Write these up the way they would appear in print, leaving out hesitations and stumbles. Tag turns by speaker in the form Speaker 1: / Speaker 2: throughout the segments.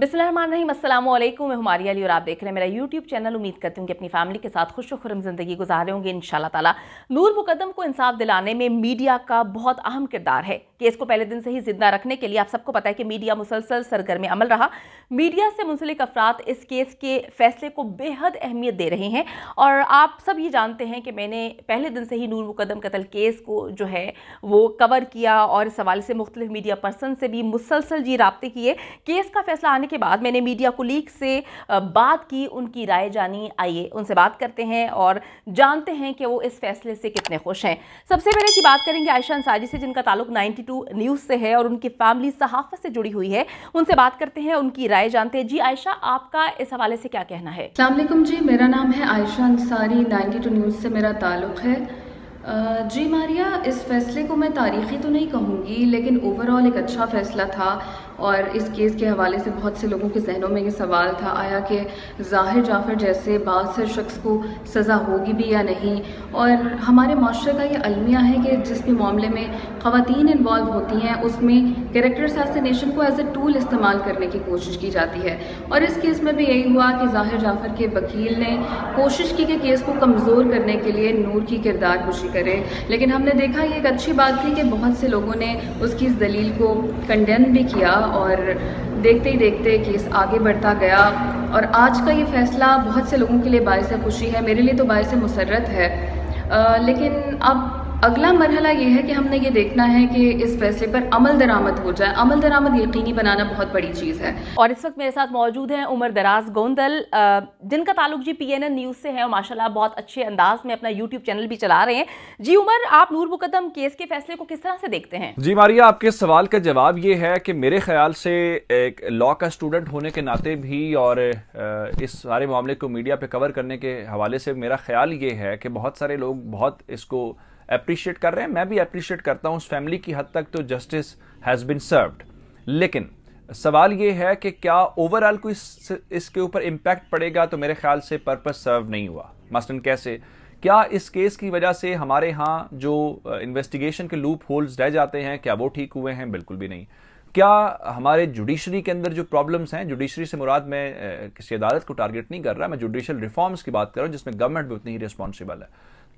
Speaker 1: बिस्मिल्लाहिर्रहमानिर्रहीम, अस्सलाम वालेकुम। मैं हुमारिया अली और आप देख रहे हैं मेरा यूट्यूब चैनल। उम्मीद करती हूँ कि अपनी फैमिली के साथ खुश खुरम ज़िंदगी गुजार रहे होंगे इंशाल्लाह ताला। नूर मुकद्दम को इंसाफ दिलाने में मीडिया का बहुत अहम किरदार है। केस को पहले दिन से ही जिंदा रखने के लिए आप सबको पता है कि मीडिया मुसलसल सरगर्म अमल रहा। मीडिया से मुंसलिक अफराद इस केस के फैसले को बेहद अहमियत दे रहे हैं और आप सब ये जानते हैं कि मैंने पहले दिन से ही नूर मुकद्दम कत्ल केस को जो है वो कवर किया और इस हवाले से मुख्तलिफ मीडिया पर्सन से भी मुसलसल जी राब्ते किए। केस का फैसला आने के बाद मैंने मीडिया कुलीग से बात की, उनकी राय जानी। आइए उनसे बात करते हैं और जानते हैं कि वो इस फैसले से कितने खुश हैं। सबसे पहले जी बात करेंगे आयशा अंसारी से, जिनका ताल्लुक 92 न्यूज़ से है और उनकी फैमिली सहाफ़त से जुड़ी हुई है। उनसे बात करते हैं, उनकी राय जानते हैं। जी आयशा, आपका इस हवाले से क्या कहना है?
Speaker 2: अस्सलाम वालेकुम जी, मेरा नाम है आयशा अंसारी, 92 न्यूज़ से मेरा ताल्लुक़ है। जी मारिया, इस फ़ैसले को मैं तारीख़ी तो नहीं कहूँगी, लेकिन ओवरऑल एक अच्छा फ़ैसला था और इस केस के हवाले से बहुत से लोगों के जहनों में ये सवाल था आया कि ज़ाहिर जाफ़र जैसे बादशाह शख्स को सज़ा होगी भी या नहीं। और हमारे माशरे का ये अलमिया है कि जिस भी मामले में ख़वातीन इन्वॉल्व होती हैं उसमें कैरेक्टर असैसिनेशन को एज ए टूल इस्तेमाल करने की कोशिश की जाती है। और इस केस में भी यही हुआ कि ज़ाहिर जाफ़र के वकील ने कोशिश की कि केस को कमज़ोर करने के लिए नूर की किरदार कुशी करे, लेकिन हमने देखा ये एक अच्छी बात थी कि बहुत से लोगों ने उसकी इस दलील को कंडेम भी किया और देखते ही देखते केस आगे बढ़ता गया। और आज का ये फ़ैसला बहुत से लोगों के लिए बाइस खुशी है, मेरे लिए तो बाइस मुसर्रत है। लेकिन अब अगला मरहला ये है कि हमने ये देखना है कि इस फैसले पर अमल दरामद हो जाए। अमल दरामद यकीनी बनाना बहुत बड़ी चीज़ है।
Speaker 1: और इस वक्त मेरे साथ मौजूद हैं उमर दराज गोंदल, जिनका ताल्लुक जी PNN न्यूज़ से है और माशाल्लाह बहुत अच्छे अंदाज में अपना यूट्यूब चैनल भी चला रहे हैं। जी उमर, आप नूर मुकद्दम केस के फैसले को किस तरह से देखते हैं?
Speaker 3: जी मारिया, आपके सवाल का जवाब ये है कि मेरे ख्याल से एक लॉ का स्टूडेंट होने के नाते भी और इस सारे मामले को मीडिया पे कवर करने के हवाले से मेरा ख्याल ये है कि बहुत सारे लोग बहुत इसको अप्रिशिएट कर रहे हैं। मैं भी अप्रिशिएट करता हूँ। उस फैमिली की हद तक तो जस्टिस हैज़ बिन सर्व्ड, लेकिन सवाल ये है कि क्या ओवरऑल कोई इसके ऊपर इम्पैक्ट पड़ेगा? तो मेरे ख्याल से पर्पस सर्व नहीं हुआ। मसलन कैसे? क्या इस केस की वजह से हमारे यहाँ जो इन्वेस्टिगेशन के लूप होल्स रह जाते हैं क्या वो ठीक हुए हैं? बिल्कुल भी नहीं। क्या हमारे जुडिशरी के अंदर जो प्रॉब्लम्स हैं, जुडिशरी से मुराद मैं किसी अदालत को टारगेट नहीं कर रहा, मैं जुडिशल रिफॉर्म्स की बात कर रहा हूँ जिसमें गवर्नमेंट भी उतनी ही रिस्पॉन्सिबल है,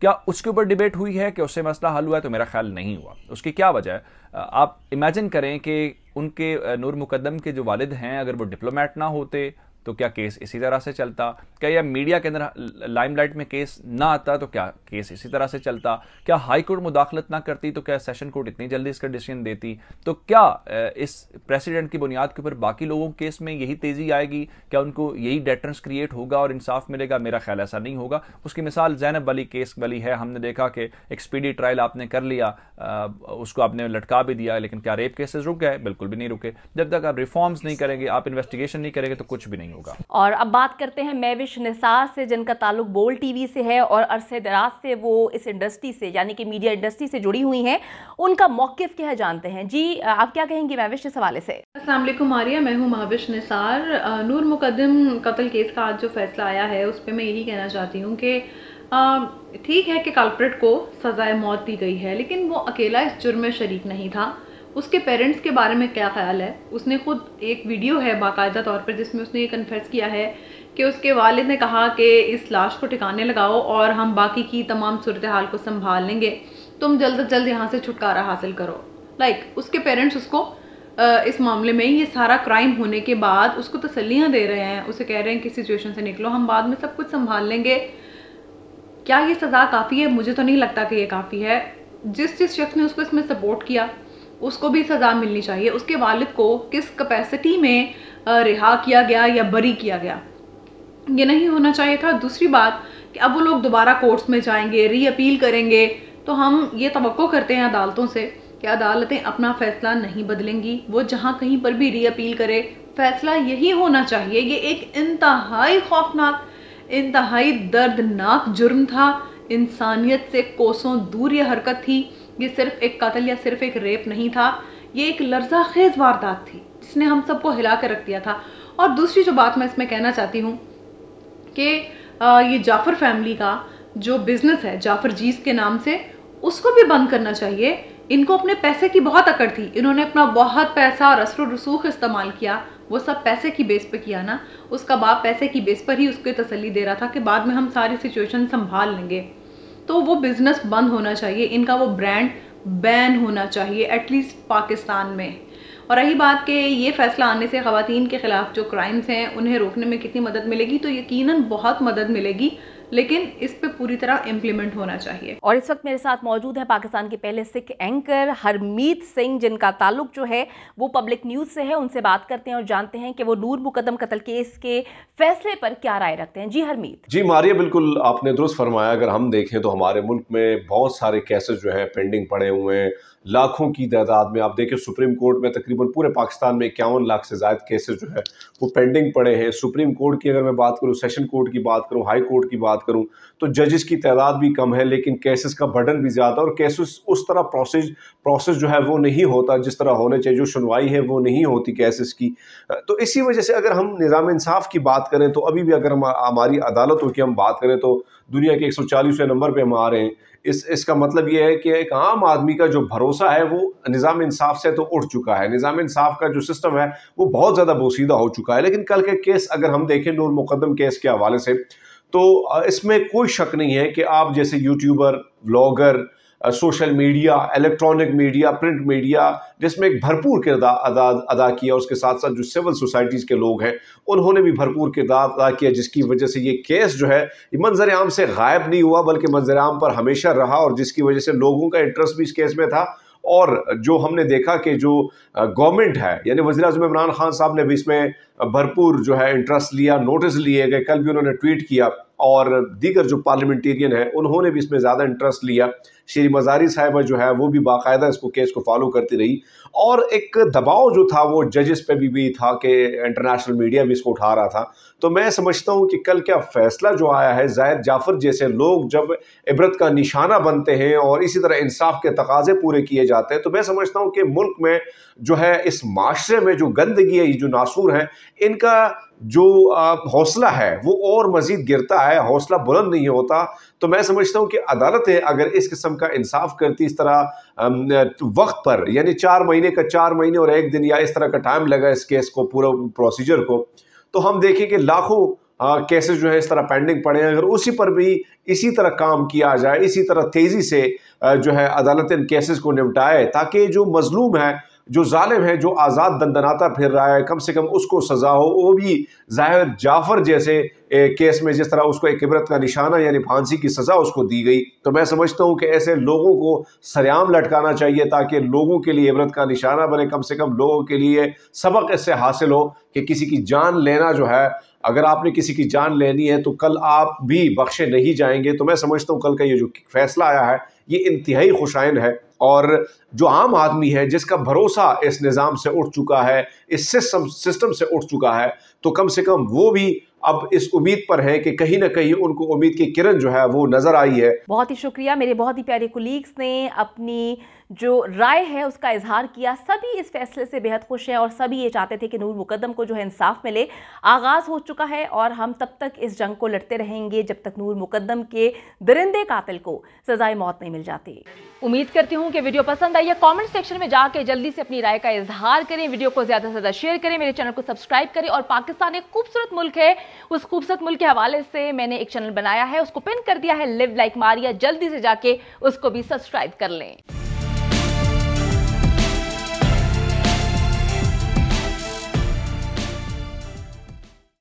Speaker 3: क्या उसके ऊपर डिबेट हुई है कि उससे मसला हल हुआ है? तो मेरा ख्याल नहीं हुआ। उसकी क्या वजह है? आप इमेजिन करें कि उनके नूर मुकद्दम के जो वालिद हैं अगर वो डिप्लोमेट ना होते तो क्या केस इसी तरह से चलता? क्या या मीडिया के अंदर लाइमलाइट में केस ना आता तो क्या केस इसी तरह से चलता? क्या हाई कोर्ट मुदाखलत ना करती तो क्या सेशन कोर्ट इतनी जल्दी इसका डिसीजन देती? तो क्या इस प्रेसिडेंट की बुनियाद के ऊपर बाकी लोगों के केस में यही तेजी आएगी? क्या उनको यही डेटरेंस क्रिएट होगा और इंसाफ मिलेगा? मेरा ख्याल ऐसा नहीं होगा। उसकी मिसाल ज़ैनब अली केस वाली है। हमने देखा कि एक स्पीडी ट्रायल आपने कर लिया, उसको आपने लटका भी दिया, लेकिन क्या रेप केसेस रुक गए? बिल्कुल भी नहीं रुके। जब तक आप रिफॉर्म्स नहीं करेंगे, आप इन्वेस्टिगेशन नहीं करेंगे तो कुछ भी नहीं होगा।
Speaker 1: और अब बात करते हैं महविश निसार से, जिनका ताल्लुक बोल TV से है और अरसे दराज से वो इस इंडस्ट्री से यानी कि मीडिया इंडस्ट्री से जुड़ी हुई हैं। उनका मौक़िफ़ क्या है जानते हैं। जी आप क्या कहेंगी महविश इस हवाले से?
Speaker 4: अस्सलाम वालेकुम मारिया, मैं हूँ महविश निसार। नूर मुकद्दम कत्ल केस का आज जो फैसला आया है उस पर मैं यही कहना चाहती हूँ कि ठीक है कि कल्प्रिट को सज़ाए मौत दी गई है, लेकिन वो अकेला इस जुर्म में शरीक नहीं था। उसके पेरेंट्स के बारे में क्या ख्याल है? उसने खुद एक वीडियो है बाकायदा तौर पर जिसमें उसने ये कन्फेस किया है कि उसके वालिद ने कहा कि इस लाश को ठिकाने लगाओ और हम बाकी की तमाम सूरत हाल को संभाल लेंगे, तुम जल्द से जल्द यहाँ से छुटकारा हासिल करो। उसके पेरेंट्स उसको इस मामले में ये सारा क्राइम होने के बाद उसको तसल्लियाँ दे रहे हैं, उसे कह रहे हैं कि सिचुएशन से निकलो, हम बाद में सब कुछ संभाल लेंगे। क्या ये सज़ा काफ़ी है? मुझे तो नहीं लगता कि ये काफ़ी है। जिस शख्स ने उसको इसमें सपोर्ट किया उसको भी सज़ा मिलनी चाहिए। उसके वालिद को किस कैपेसिटी में रिहा किया गया या बरी किया गया, ये नहीं होना चाहिए था। दूसरी बात कि अब वो लोग दोबारा कोर्ट्स में जाएंगे, री अपील करेंगे, तो हम ये तवक्को करते हैं अदालतों से कि अदालतें अपना फ़ैसला नहीं बदलेंगी। वो जहाँ कहीं पर भी री अपील करे, फ़ैसला यही होना चाहिए। ये एक इंतहाई खौफनाक, इंतहाई दर्दनाक जुर्म था, इंसानियत से कोसों दूर ये हरकत थी। ये सिर्फ एक कत्ल या सिर्फ एक रेप नहीं था, ये एक लर्ज़ाखेज़ वारदात थी जिसने हम सबको हिला कर रख दिया था। और दूसरी जो बात मैं इसमें कहना चाहती हूँ कि ये जाफ़र फैमिली का जो बिज़नेस है जाफ़र जीज़ के नाम से, उसको भी बंद करना चाहिए। इनको अपने पैसे की बहुत अकड़ थी, इन्होंने अपना बहुत पैसा और असर रसूख इस्तेमाल किया वो सब पैसे की बेस पे किया ना, उसका बाप पैसे की बेस पर ही उसको तसल्ली दे रहा था कि बाद में हम सारी सिचुएशन संभाल लेंगे। तो वो बिजनेस बंद होना चाहिए, इनका वो ब्रांड बैन होना चाहिए एटलीस्ट पाकिस्तान में। और रही बात कि ये फैसला आने से ख़वातीन के ख़िलाफ़ जो क्राइम्स हैं उन्हें रोकने में कितनी मदद मिलेगी, तो यकीनन बहुत मदद मिलेगी, लेकिन इस पे पूरी तरह इम्प्लीमेंट होना चाहिए।
Speaker 1: और इस वक्त मेरे साथ मौजूद है पाकिस्तान के पहले सिख एंकर हरमीत सिंह, जिनका ताल्लुक जो है वो पब्लिक न्यूज़ से है। उनसे बात करते हैं और जानते हैं कि वो नूर मुकद्दम कत्ल केस के फैसले पर क्या राय रखते हैं। जी हरमीत।
Speaker 5: जी मारिया, बिल्कुल आपने दुरुस्त फरमाया। अगर हम देखें तो हमारे मुल्क में बहुत सारे केसेस जो हैं पेंडिंग पड़े हुए हैं, लाखों की तादाद में। आप देखें सुप्रीम कोर्ट में तकरीबन पूरे पाकिस्तान में 51 लाख से ज़्यादा केसेस जो है वो पेंडिंग पड़े हैं। सुप्रीम कोर्ट की अगर मैं बात करूं, सेशन कोर्ट की बात करूं, हाई कोर्ट की बात करूं, तो जजेस की तादाद भी कम है, लेकिन केसेस का बर्डन भी ज़्यादा, और केसेस उस तरह प्रोसेस जो है वो नहीं होता जिस तरह होने चाहिए। जो सुनवाई है वो नहीं होती केसेस की। तो इसी वजह से अगर हम निज़ाम इंसाफ की बात करें तो अभी भी अगर हम हमारी अदालतों की हम बात करें तो दुनिया के 140वें नंबर पे हम आ रहे हैं। इसका मतलब ये है कि एक आम आदमी का जो भरोसा है वो निज़ाम इंसाफ से तो उठ चुका है। निज़ाम इंसाफ का जो सिस्टम है वो बहुत ज़्यादा बोसीदा हो चुका है। लेकिन कल के केस अगर हम देखें नूर मुकद्दम केस के हवाले से, तो इसमें कोई शक नहीं है कि आप जैसे YouTuber, vlogger, social media, electronic media, print media, जिसमें एक भरपूर किरदार अदा किया, उसके साथ साथ जो सिविल सोसाइटीज़ के लोग हैं उन्होंने भी भरपूर किरदार अदा किया, जिसकी वजह से ये केस जो है ये मंजर आम से गायब नहीं हुआ बल्कि मंजर आम पर हमेशा रहा, और जिसकी वजह से लोगों का इंटरेस्ट भी इस केस में था। और जो हमने देखा कि जो गवर्नमेंट है यानी वज़ीर-ए-आज़म इमरान खान साहब ने भी इसमें भरपूर जो है इंटरेस्ट लिया, नोटिस लिए गए। कल भी उन्होंने ट्वीट किया, और दीगर जो पार्लियामेंटेरियन है उन्होंने भी इसमें ज़्यादा इंटरेस्ट लिया। श्री मज़ारी साहिबा जो है वो भी बाकायदा इसको केस को फॉलो करती रही, और एक दबाव जो था वो जजेस पे भी था कि इंटरनेशनल मीडिया भी इसको उठा रहा था। तो मैं समझता हूँ कि कल क्या फ़ैसला जो आया है, ज़ाहिद जाफ़र जैसे लोग जब इबरत का निशाना बनते हैं और इसी तरह इंसाफ के तकाजे पूरे किए जाते हैं, तो मैं समझता हूँ कि मुल्क में जो है इस माशरे में जो गंदगी है, ये जो नासूर हैं, इनका जो हौसला है वो और मज़ीद गिरता है, हौसला बुलंद नहीं होता। तो मैं समझता हूँ कि अदालतें अगर इस किस्म का इंसाफ करती इस तरह वक्त पर, यानी 4 महीने और 1 दिन या इस तरह का टाइम लगा इस केस को, पूरा प्रोसीजर को, तो हम देखें कि लाखों केसेस जो है इस तरह पेंडिंग पड़े हैं। अगर उसी पर भी इसी तरह काम किया जाए, इसी तरह तेज़ी से जो है अदालत इन केसेस को निपटाए, ताकि जो मजलूम है, जो जालिम है, जो आज़ाद दंदनाता फिर रहा है, कम से कम उसको सज़ा हो। वो भी ज़ाहिर जाफ़र जैसे केस में जिस तरह उसको एक इबरत का निशाना यानी फांसी की सज़ा उसको दी गई, तो मैं समझता हूँ कि ऐसे लोगों को सरेआम लटकाना चाहिए ताकि लोगों के लिए इबरत का निशाना बने, कम से कम लोगों के लिए सबक इससे हासिल हो कि किसी की जान लेना जो है, अगर आपने किसी की जान लेनी है तो कल आप भी बख्शे नहीं जाएंगे। तो मैं समझता हूँ कल का ये जो फैसला आया है ये इंतहाई खुशाइन है, और जो आम आदमी है जिसका भरोसा इस निज़ाम से उठ चुका है, इस सिस्टम से उठ चुका है, तो कम से कम वो भी अब इस उम्मीद पर है कि कहीं ना कहीं उनको उम्मीद की किरण जो है वो नजर आई है।
Speaker 1: बहुत ही शुक्रिया। मेरे बहुत ही प्यारे कुलीग्स ने अपनी जो राय है उसका इजहार किया। सभी इस फैसले से बेहद खुश हैं और सभी ये चाहते थे कि नूर मुकद्दम को जो है इंसाफ मिले। आगाज़ हो चुका है और हम तब तक इस जंग को लड़ते रहेंगे जब तक नूर मुकद्दम के दरिंदे कातिल को सजाए मौत नहीं मिल जाती। उम्मीद करती हूँ कि वीडियो पसंद आई है। कमेंट सेक्शन में जाके जल्दी से अपनी राय का इजहार करें, वीडियो को ज़्यादा से ज़्यादा शेयर करें, मेरे चैनल को सब्सक्राइब करें। और पाकिस्तान एक खूबसूरत मुल्क है, उस खूबसूरत मुल्क के हवाले से मैंने एक चैनल बनाया है, उसको पिन कर दिया है, लिव लाइक मारिया। जल्दी से जाके उसको भी सब्सक्राइब कर लें।